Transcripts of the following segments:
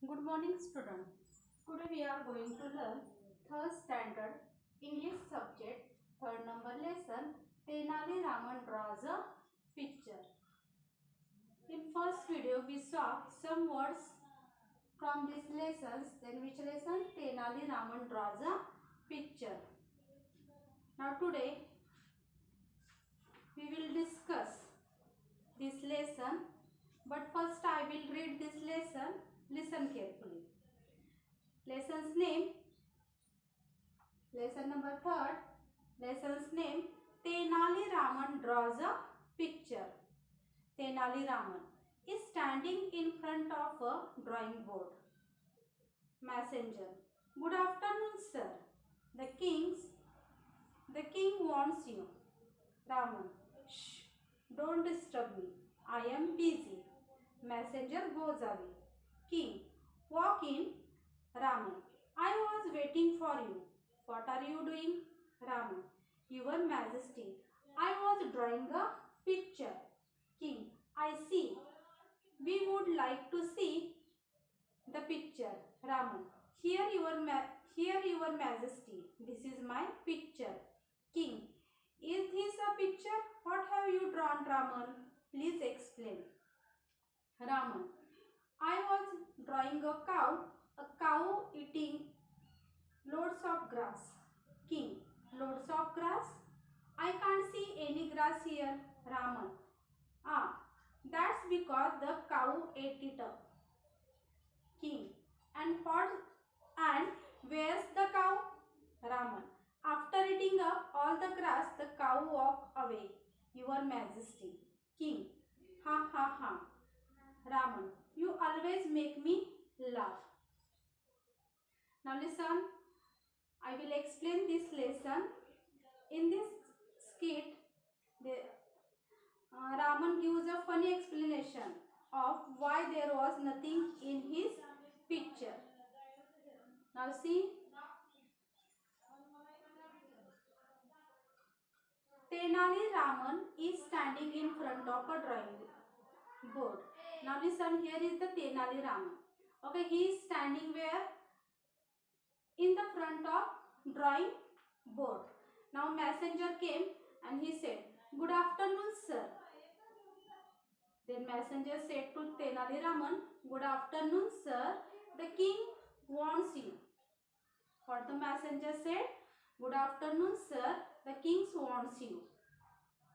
Good morning, student. Today we are going to learn third standard English subject, third number lesson. Tenali Raman draws a picture. In first video, we saw some words from these lessons. Then which lesson? Tenali Raman draws a picture. Now today we will discuss this lesson. But first I will read this lesson. Listen carefully. Lesson's name. Lesson number third. Lesson's name, Tenali Raman draws a picture. Tenali Raman is standing in front of a drawing board. Messenger. Good afternoon, sir. The king wants you. Raman. Shh. Don't disturb me. I am busy. Messenger goes away. King. Walk in. Raman. I was waiting for you. What are you doing? Raman. Your Majesty, I was drawing a picture. King. I see. We would like to see the picture. Raman. Here your Majesty. This is my picture. King. Is this a picture? What have you drawn, Raman? Please explain. Raman. I was drawing a cow eating loads of grass. King. Loads of grass? I can't see any grass here. Raman. Ah, that's because the cow ate it up. King. And where's the cow? Raman. After eating up all the grass, the cow walked away. Your Majesty. King. Ha ha ha. Raman. You always make me laugh. Now listen. I will explain this lesson. In this skit, Raman gives a funny explanation of why there was nothing in his picture. Now see, Tenali Raman is standing in front of a drawing board. Now listen, here is the Tenali Raman. Okay, he is standing where? In the front of drawing board. Now messenger came and he said, "Good afternoon, sir." Then messenger said to Tenali Raman, "Good afternoon, sir. The king wants you." What the messenger said? "Good afternoon, sir. The king wants you."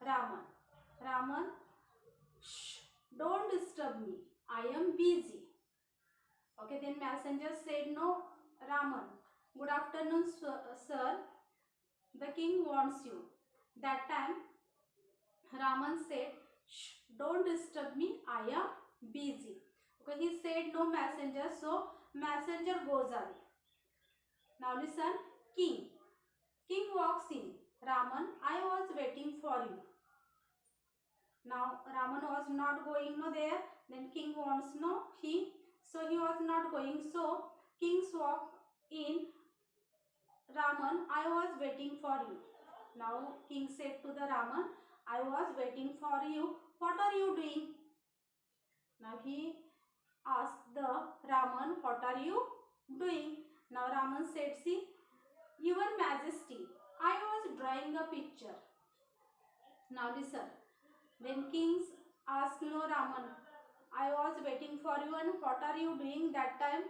Raman, shh, don't disturb me. I am busy. Okay, then messenger said, "No, Raman. Good afternoon, sir. The king wants you." That time, Raman said, "Shh, don't disturb me. I am busy." Okay, he said no messenger, so messenger goes away. Now listen, king. King walks in. Raman, I was waiting for you. Now Raman was not going there. Then king wants so he was not going. So kings walk in. Raman, I was waiting for you. Now king said to the Raman, I was waiting for you. What are you doing? Now he asked the Raman, what are you doing? Now Raman said, see, your Majesty, I was drawing a picture. Now listen. Then kings asked, no Raman, I was waiting for you and what are you doing? That time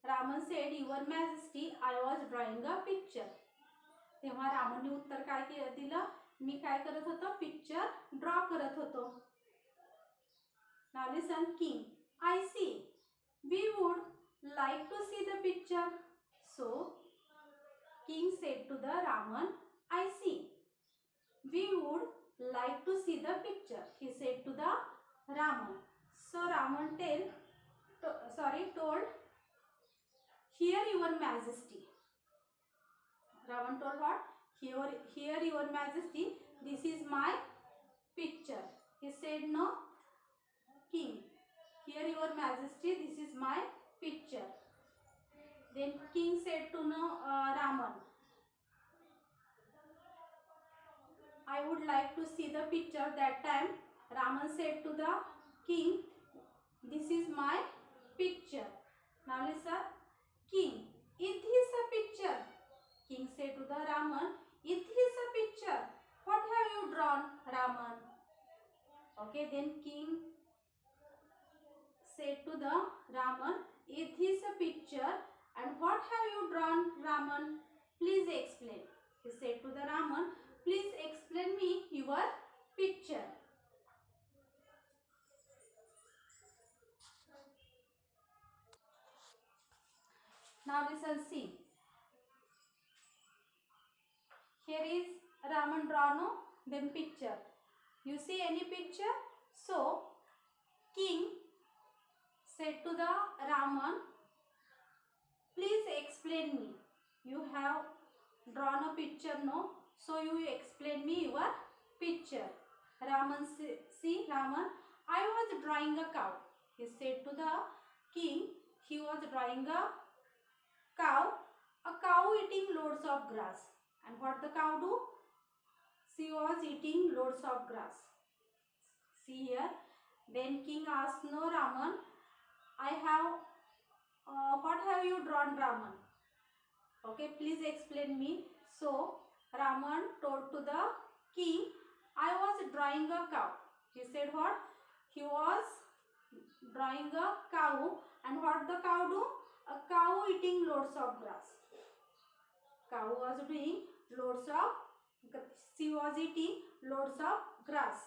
Raman said, your Majesty, I was drawing a picture. तेव्हा रामनने उत्तर काय दिलं? मी काय करत होतो? Picture draw करत होतो. Now listen, king. I see. We would like to see the picture. So king said to the Raman, I see. We would like to see the picture. He said to the Raman. So Raman told, here your Majesty. Ravan told what? Here your Majesty, this is my picture. He said, no, king. Here your Majesty, this is my picture. Then king said to Raman, I would like to see the picture. That time Raman said to the king, this is my picture. Now Okay, then king said to the Raman, it is a picture, and what have you drawn, Raman? Please explain. He said to the Raman, please explain me your picture. Now listen, see. Here is Raman drawn, then picture. You see any picture? So, king said to the Raman, please explain me. You have drawn a picture, no? So you explain me your picture. Raman see Raman, I was drawing a cow. He said to the king, he was drawing a cow eating loads of grass. And what the cow do? She was eating loads of grass. See here. Then king asked, no Raman, I have what have you drawn, Raman? Okay, please explain me. So Raman told to the king, I was drawing a cow. He said what? He was drawing a cow, and what the cow do? A cow eating loads of grass. Cow was doing loads of, she was eating loads of grass.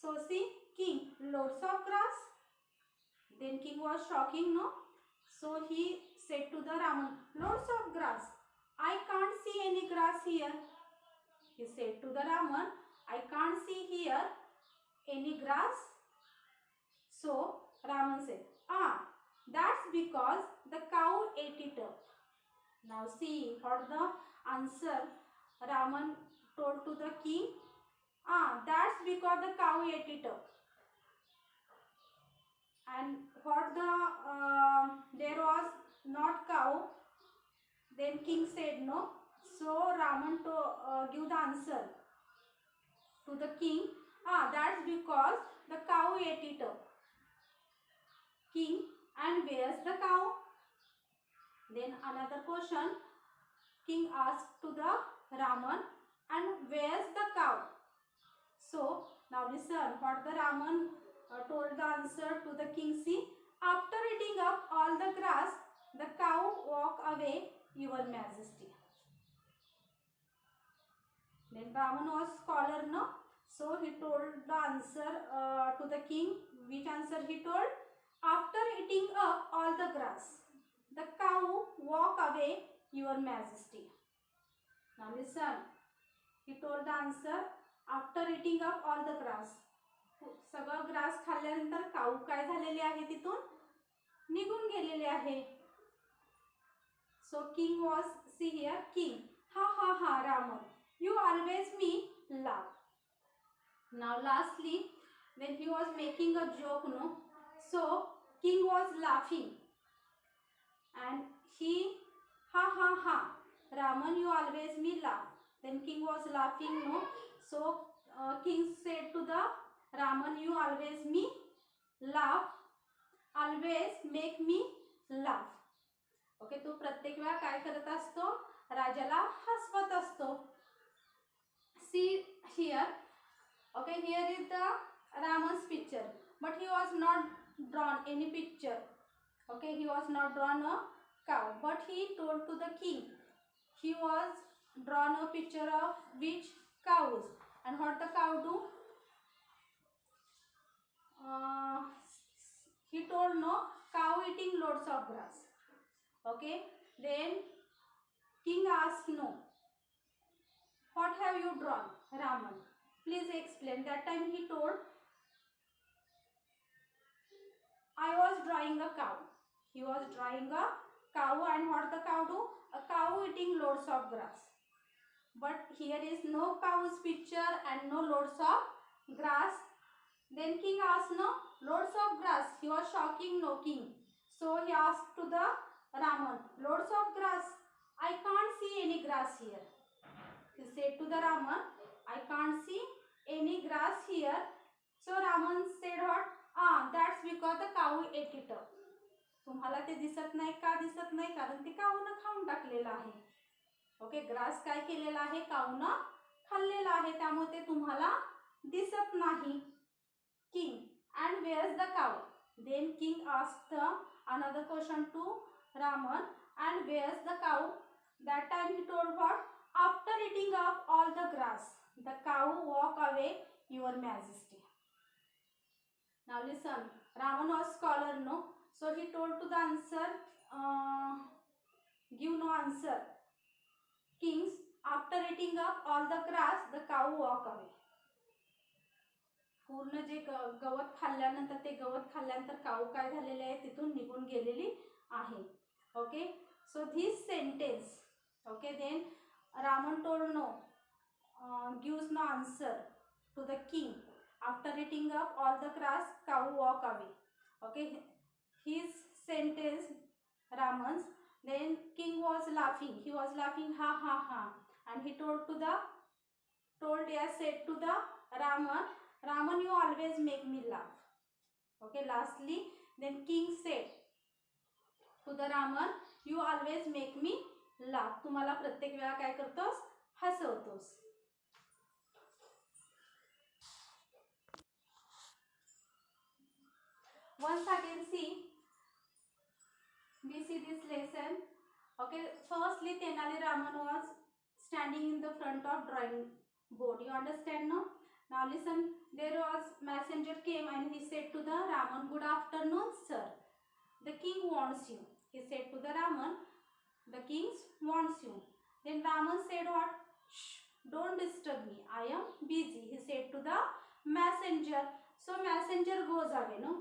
So see, king, loads of grass. Then king was shocking, no? So he said to the Raman, loads of grass. I can't see any grass here. He said to the Raman, I can't see here any grass. So Raman said, that's because the cow ate it up. Now see what the answer Raman told to the king. That's because the cow ate it up. And what there was not cow, then king said no. So Raman to give the answer to the king. That's because the cow ate it up. King, and where's the cow? Then another question king asked to the Raman, and where's the cow? So now listen what the Raman told the answer to the king. See, after eating up all the grass, the cow walk away, your majesty. Then Raman was scholar, no? So he told the answer to the king. Which answer he told? After eating up all the grass, the cow walk away, your majesty. Now listen. He told the answer after eating up all the grass. सगळं grass खाल्ल्यानंतर काऊ काय झालेले आहे तिथून निघून गेलेले आहे. So king was, see here, king. Ha Raman, you always me laugh. Now lastly, when he was making a joke, no, so king was laughing, and he ha Raman, you always me laugh. Then king was laughing, no. So king said to the Raman, you always me laugh, always make me laugh. Okay, तो प्रत्येक वेळा काय करत असतो? राजाला हसवत असतो. See here. Okay, here is the Raman's picture, but he was not drawn any picture. Okay, he was not drawn a cow, but he told to the king he was drawn a picture of which cows, and what the cow do? He told no, cow eating loads of grass. Okay, then king asked no, what have you drawn, Raman? Please explain. That time he told, I was drawing a cow. He was drawing a cow, and what the cow do? A cow eating loads of grass. But here is no cow's picture and no loads of grass. Then king asked no, loads of grass. He was shocking, no king. So he asked to the Raman, loads of grass. I can't see any grass here. He said to the Raman, I can't see any grass here. So Raman said what? That's because the cow ate it up. तुम्हाला ते दिसत नाही का? दिसत नाही कारण ते काऊनं खाऊन टाकलेलं आहे. ओके, ग्रास काय केलेला आहे? काऊनं खाल्लेला आहे, त्यामुळे ते तुम्हाला दिसत नाही. king, and where's the cow? Then king asked another question to Raman, and where's the cow? That time he told what? After eating up all the grass, the cow walk away, your majesty. Now listen, Raman was scholar, no? So he told to the answer, give no answer. Kings, after eating up all the grass, the cow walk away. पूर्ण जे गवत खाल्ल्यानंतर ते गवत खाल्ल्यानंतर काऊ काय झालेले आहे तिथून निघून गेलेली आहे. Okay, so this sentence, okay, then Raman told no, gives no answer to the king. After eating up all the grass, cow walk away. Okay, his sentence Raman's. Then king was laughing. He was laughing, ha ha ha, and he said to the Raman, Raman, you always make me laugh. Okay, lastly, then king said to the Raman, you always make me laugh. तू मला प्रत्येक वेळा काय करतोस? हसवतोस. Once again we see this lesson. Okay, firstly Tenali Raman was standing in the front of drawing board. You understand, no? Now listen, there was messenger came and he said to the Raman, good afternoon sir, the king wants you. He said to the Raman, the king wants you. Then Raman said what? Shh, don't disturb me, I am busy. He said to the messenger. So messenger goes away, no?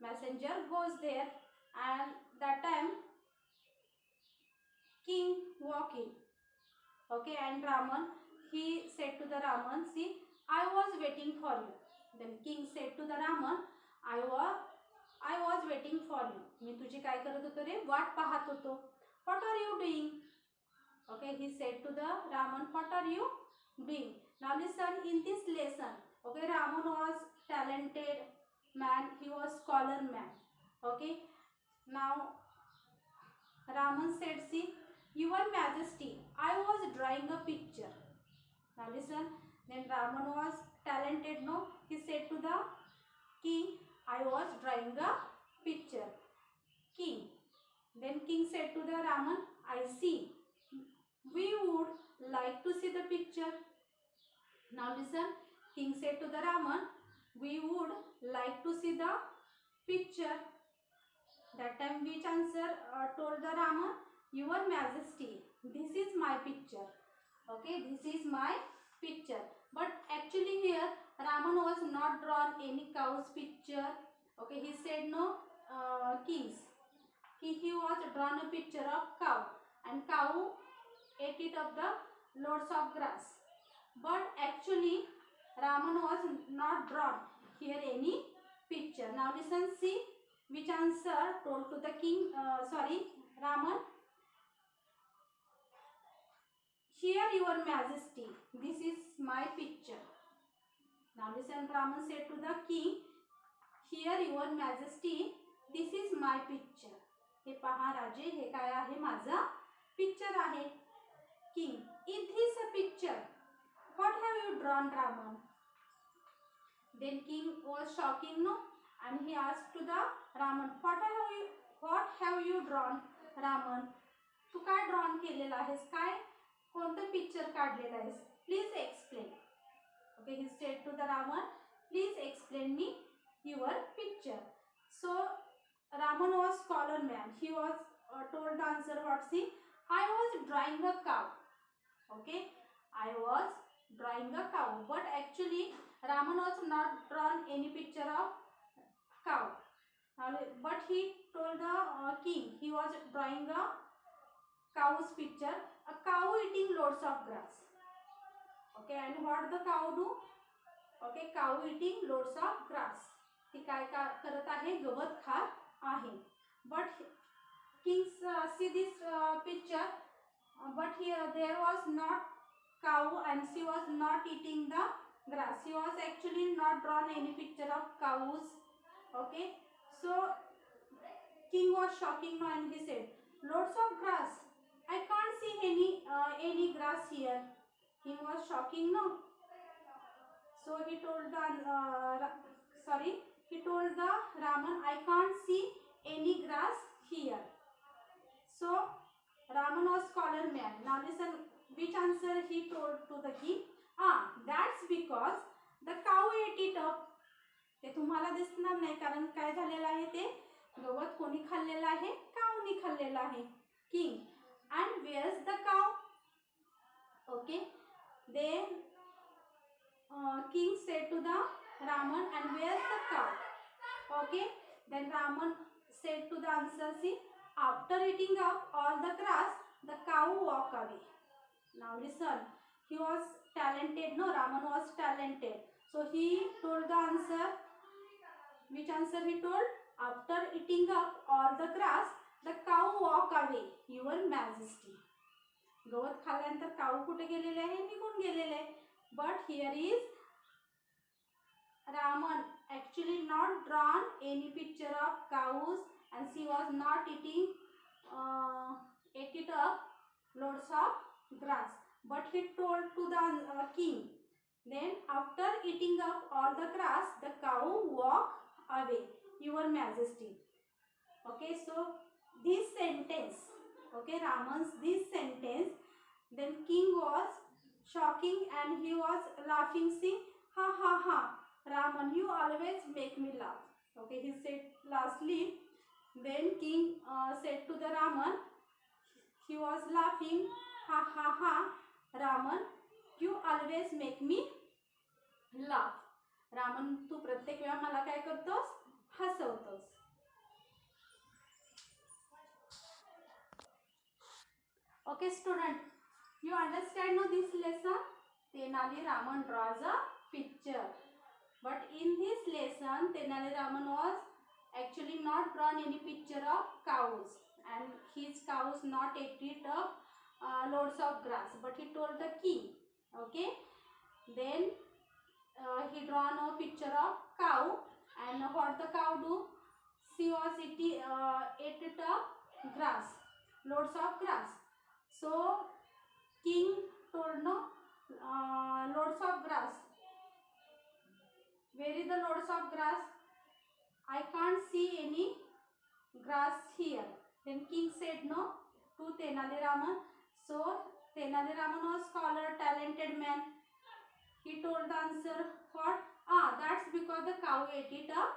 Messenger goes there, and that time king walk in. Okay, and Raman, he said to the Raman, see, I was waiting for you. Then king said to the Raman, I was waiting for you. मी तुझी काय करत होतो रे? वाट पाहत होतो. What are you doing? Okay, he said to the Raman, what are you doing? Now listen, in this lesson, okay, Raman was talented man, he was scholar man. Okay, now Raman said, see, your majesty, I was drawing a picture. Now listen, then Raman was talented, no? He said to the king, I was drawing a picture. King, then king said to the Raman, I see, we would like to see the picture. Now listen, king said to the Raman, we would like to see the picture. That time which answer told the Raman, your majesty, this is my picture. Okay, this is my picture. But actually here Raman was not drawn any cow's picture. Okay, he said no, kings. He was drawn a picture of cow, and cow ate it of the loads of grass. But actually Raman was not drawn here any picture. Now listen, see which answer told to the king, Raman. Here your majesty, this is my picture. Now listen, Raman said to the king, here your majesty, this is my picture. हे पहा राजे, हे काय आहे? माझा picture आहे. King, is this a picture? What have you drawn, Raman? Then king was shocking, no? And he asked to the Raman, what have you drawn, Raman? तू काय drawn केलेला आहेस? काय कोणतं पिक्चर काढलेला आहेस? Please explain. Okay, he said to the Raman, please explain me your picture. So Raman was scholar man. He was told the answer what? See, I was drawing a cow. Okay, I was drawing a cow, but actually Raman was not drawn any picture of cow. But he told the king he was drawing a cow's picture, a cow eating loads of grass. Okay, and what the cow do? Okay, cow eating loads of grass. ती काय करत आहे? गवत खात आहे. But kings see this picture, but here there was not cow and she was not eating the grass. She was actually not drawn any picture of cows. Okay, so king was shocking and he said, loads of grass, I can't see any grass here. King was shocking, no? So he told the sorry, he told the Raman, I can't see any grass here. So Raman was scholar man. Now listen, which answer he told to the king? That's because the cow ate it up. ते तुम्हाला दिसणार नाही कारण काय झालेलं आहे ते गवत कोणी खाल्लेलं आहे काऊनी खाल्लेलं आहे king and where's the cow? Okay, then king said to the Raman, and where's the cow? Okay, then Raman said to the answer, see, after eating up all the grass, the cow walked away. Now listen, he was talented, no, Raman was talented. So he told the answer. Which answer he told? After eating up all the grass, the cow walked away, your majesty. गवत खाल्ल्यानंतर काऊ कुठे गेलेले आहे निघून गेलेले आहे. But here is Raman actually not drawn any picture of cows and she was not ate it up loads of grass. But he told to the king. Then after eating up all the grass, the cow walked away, your majesty. Okay, so this sentence, okay, Raman's this sentence, then king was shocking and he was laughing, see, ha ha ha, Raman, you always make me laugh. Okay, he said lastly. Then king said to the Raman, he was laughing, ha ha ha, Raman, you always make me laugh. Raman तू प्रत्येक वेळा मला काय करतोस हसवतोस. Okay student, you understand now this lesson? Tenali Raman draws a picture, but in this lesson Tenali Raman was actually not drawn any picture of cows and his cows not ate it up loads of grass, but he told the king. Okay, then he drawn a picture of cow, and what the cow do? She was ate it up grass, loads of grass. So king told, no, loads of grass. Where is the loads of grass? I can't see any grass here. Then king said no to Tenali Raman. So Tenali Raman was scholar, talented man. He told the answer, what? That's because the cow ate it up.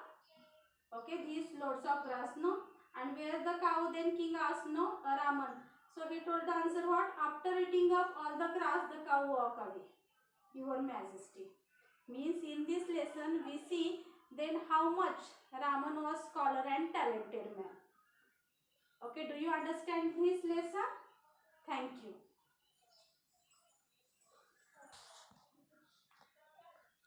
Okay, these loads of grass, no. And where the cow? Then king asked, no, Raman. So he told the answer, what? After eating up all the grass, the cow walked away, your majesty. Means in this lesson we see then how much Raman was scholar and talented man. Okay, do you understand this lesson? Thank you.